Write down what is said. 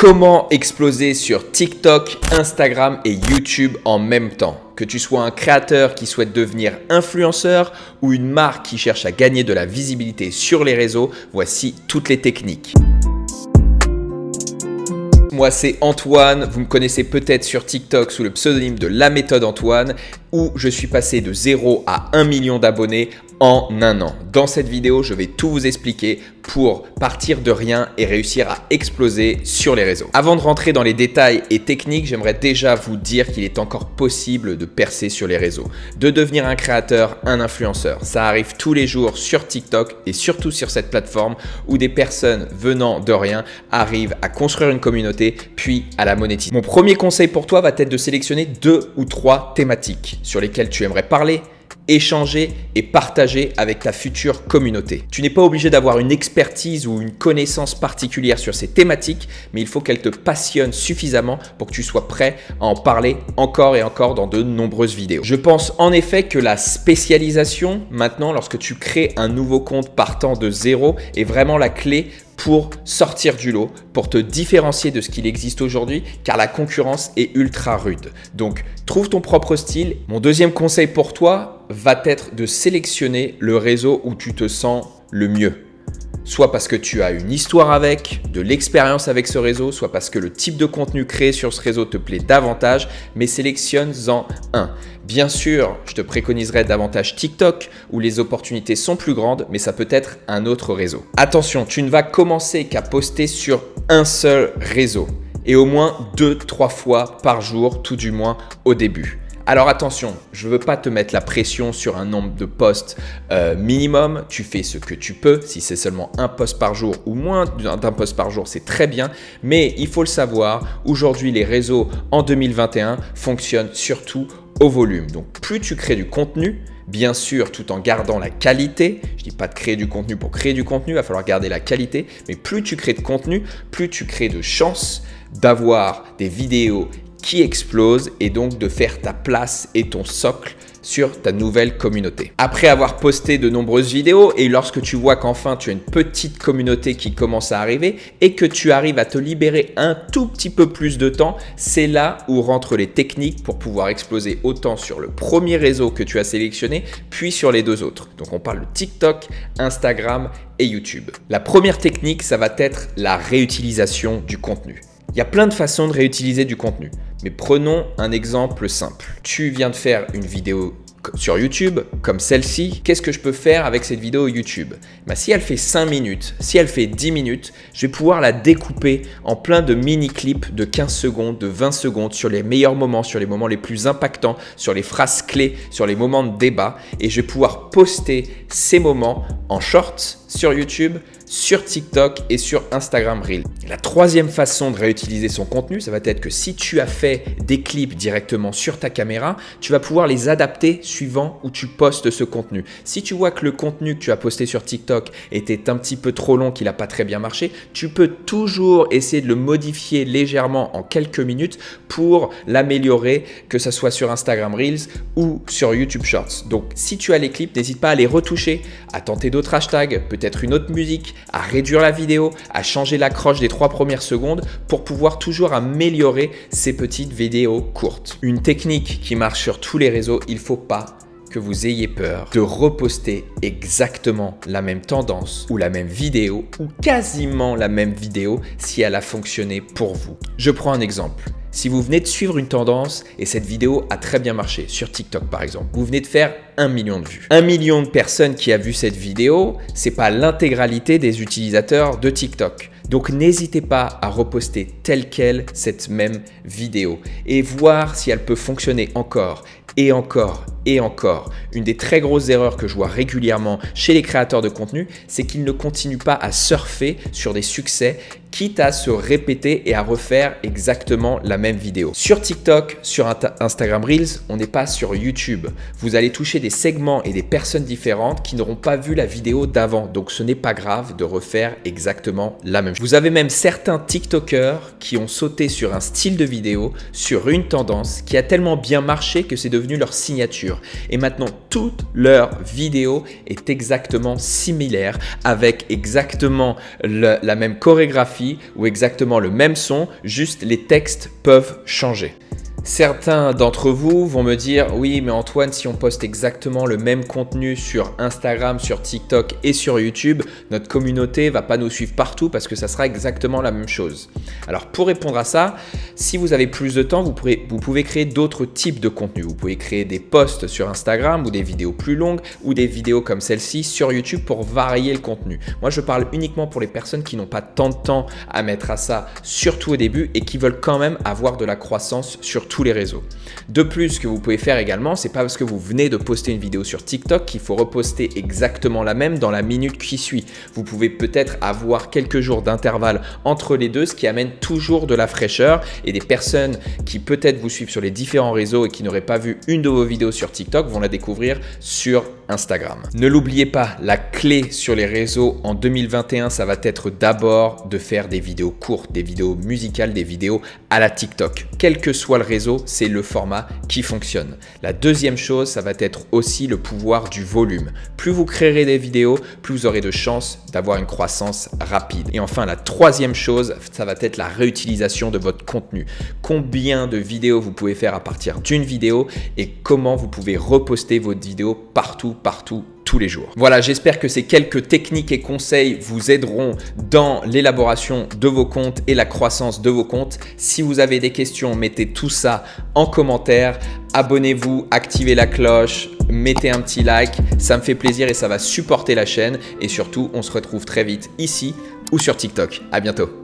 Comment exploser sur TikTok, Instagram et YouTube en même temps? Que tu sois un créateur qui souhaite devenir influenceur ou une marque qui cherche à gagner de la visibilité sur les réseaux, voici toutes les techniques. Moi, c'est Antoine, vous me connaissez peut-être sur TikTok sous le pseudonyme de La Méthode Antoine, où je suis passé de 0 à 1 million d'abonnés en un an. Dans cette vidéo, je vais tout vous expliquer pour partir de rien et réussir à exploser sur les réseaux. Avant de rentrer dans les détails et techniques, j'aimerais déjà vous dire qu'il est encore possible de percer sur les réseaux, de devenir un créateur, un influenceur. Ça arrive tous les jours sur TikTok et surtout sur cette plateforme où des personnes venant de rien arrivent à construire une communauté puis à la monétiser. Mon premier conseil pour toi va être de sélectionner 2 ou 3 thématiques sur lesquelles tu aimerais parler, échanger et partager avec ta future communauté. Tu n'es pas obligé d'avoir une expertise ou une connaissance particulière sur ces thématiques, mais il faut qu'elles te passionnent suffisamment pour que tu sois prêt à en parler encore et encore dans de nombreuses vidéos. Je pense en effet que la spécialisation, maintenant, lorsque tu crées un nouveau compte partant de zéro, est vraiment la clé pour sortir du lot, pour te différencier de ce qu'il existe aujourd'hui, car la concurrence est ultra rude. Donc, trouve ton propre style. Mon deuxième conseil pour toi va être de sélectionner le réseau où tu te sens le mieux. Soit parce que tu as une histoire avec, de l'expérience avec ce réseau, soit parce que le type de contenu créé sur ce réseau te plaît davantage, mais sélectionne-en un. Bien sûr, je te préconiserais davantage TikTok où les opportunités sont plus grandes, mais ça peut être un autre réseau. Attention, tu ne vas commencer qu'à poster sur un seul réseau et au moins 2-3 fois par jour, tout du moins au début. Alors attention, je ne veux pas te mettre la pression sur un nombre de posts minimum. Tu fais ce que tu peux. Si c'est seulement un post par jour ou moins d'un post par jour, c'est très bien. Mais il faut le savoir, aujourd'hui, les réseaux en 2021 fonctionnent surtout au volume. Donc plus tu crées du contenu, bien sûr, tout en gardant la qualité. Je ne dis pas de créer du contenu pour créer du contenu, il va falloir garder la qualité. Mais plus tu crées de contenu, plus tu crées de chances d'avoir des vidéos qui explose et donc de faire ta place et ton socle sur ta nouvelle communauté. Après avoir posté de nombreuses vidéos et lorsque tu vois qu'enfin tu as une petite communauté qui commence à arriver et que tu arrives à te libérer un tout petit peu plus de temps, c'est là où rentrent les techniques pour pouvoir exploser autant sur le premier réseau que tu as sélectionné puis sur les 2 autres. Donc on parle de TikTok, Instagram et YouTube. La première technique, ça va être la réutilisation du contenu. Il y a plein de façons de réutiliser du contenu, mais prenons un exemple simple. Tu viens de faire une vidéo sur YouTube, comme celle-ci. Qu'est-ce que je peux faire avec cette vidéo YouTube? Si elle fait 5 minutes, si elle fait 10 minutes, je vais pouvoir la découper en plein de mini-clips de 15 secondes, de 20 secondes sur les meilleurs moments, sur les moments les plus impactants, sur les phrases clés, sur les moments de débat. Et je vais pouvoir poster ces moments en shorts sur YouTube, sur TikTok et sur Instagram Reels. La troisième façon de réutiliser son contenu, ça va être que si tu as fait des clips directement sur ta caméra, tu vas pouvoir les adapter suivant où tu postes ce contenu. Si tu vois que le contenu que tu as posté sur TikTok était un petit peu trop long, qu'il n'a pas très bien marché, tu peux toujours essayer de le modifier légèrement en quelques minutes pour l'améliorer, que ce soit sur Instagram Reels ou sur YouTube Shorts. Donc si tu as les clips, n'hésite pas à les retoucher, à tenter d'autres hashtags, peut-être une autre musique, à réduire la vidéo, à changer l'accroche des 3 premières secondes pour pouvoir toujours améliorer ces petites vidéos courtes. Une technique qui marche sur tous les réseaux, il ne faut pas que vous ayez peur de reposter exactement la même tendance ou la même vidéo ou quasiment la même vidéo si elle a fonctionné pour vous. Je prends un exemple. Si vous venez de suivre une tendance et cette vidéo a très bien marché, sur TikTok par exemple, vous venez de faire 1 million de vues. 1 million de personnes qui a vu cette vidéo, c'est pas l'intégralité des utilisateurs de TikTok. Donc n'hésitez pas à reposter telle quelle cette même vidéo et voir si elle peut fonctionner encore et encore et encore. Une des très grosses erreurs que je vois régulièrement chez les créateurs de contenu, c'est qu'ils ne continuent pas à surfer sur des succès, quitte à se répéter et à refaire exactement la même vidéo. Sur TikTok, sur Instagram Reels, on n'est pas sur YouTube. Vous allez toucher des segments et des personnes différentes qui n'auront pas vu la vidéo d'avant. Donc ce n'est pas grave de refaire exactement la même chose. Vous avez même certains TikTokers qui ont sauté sur un style de vidéo, sur une tendance qui a tellement bien marché que c'est devenu leur signature. Et maintenant, toute leur vidéo est exactement similaire avec exactement la même chorégraphie ou exactement le même son, juste les textes peuvent changer. Certains d'entre vous vont me dire « Oui, mais Antoine, si on poste exactement le même contenu sur Instagram, sur TikTok et sur YouTube, notre communauté va pas nous suivre partout parce que ça sera exactement la même chose. » Alors pour répondre à ça, si vous avez plus de temps, vous pouvez créer d'autres types de contenus. Vous pouvez créer des posts sur Instagram ou des vidéos plus longues ou des vidéos comme celle-ci sur YouTube pour varier le contenu. Moi, je parle uniquement pour les personnes qui n'ont pas tant de temps à mettre à ça, surtout au début, et qui veulent quand même avoir de la croissance sur tous les réseaux. De plus, ce que vous pouvez faire également, c'est pas parce que vous venez de poster une vidéo sur TikTok qu'il faut reposter exactement la même dans la minute qui suit. Vous pouvez peut-être avoir quelques jours d'intervalle entre les deux, ce qui amène toujours de la fraîcheur, et des personnes qui peut-être vous suivent sur les différents réseaux et qui n'auraient pas vu une de vos vidéos sur TikTok vont la découvrir sur Instagram. Ne l'oubliez pas, la clé sur les réseaux en 2021, ça va être d'abord de faire des vidéos courtes, des vidéos musicales, des vidéos à la TikTok. Quel que soit le réseau, c'est le format qui fonctionne. La deuxième chose, ça va être aussi le pouvoir du volume. Plus vous créerez des vidéos, plus vous aurez de chances d'avoir une croissance rapide. Et enfin, la troisième chose, ça va être la réutilisation de votre contenu. Combien de vidéos vous pouvez faire à partir d'une vidéo et comment vous pouvez reposter votre vidéo partout, tous les jours. Voilà, j'espère que ces quelques techniques et conseils vous aideront dans l'élaboration de vos comptes et la croissance de vos comptes. Si vous avez des questions, mettez tout ça en commentaire. Abonnez-vous, activez la cloche, mettez un petit like. Ça me fait plaisir et ça va supporter la chaîne. Et surtout, on se retrouve très vite ici ou sur TikTok. À bientôt.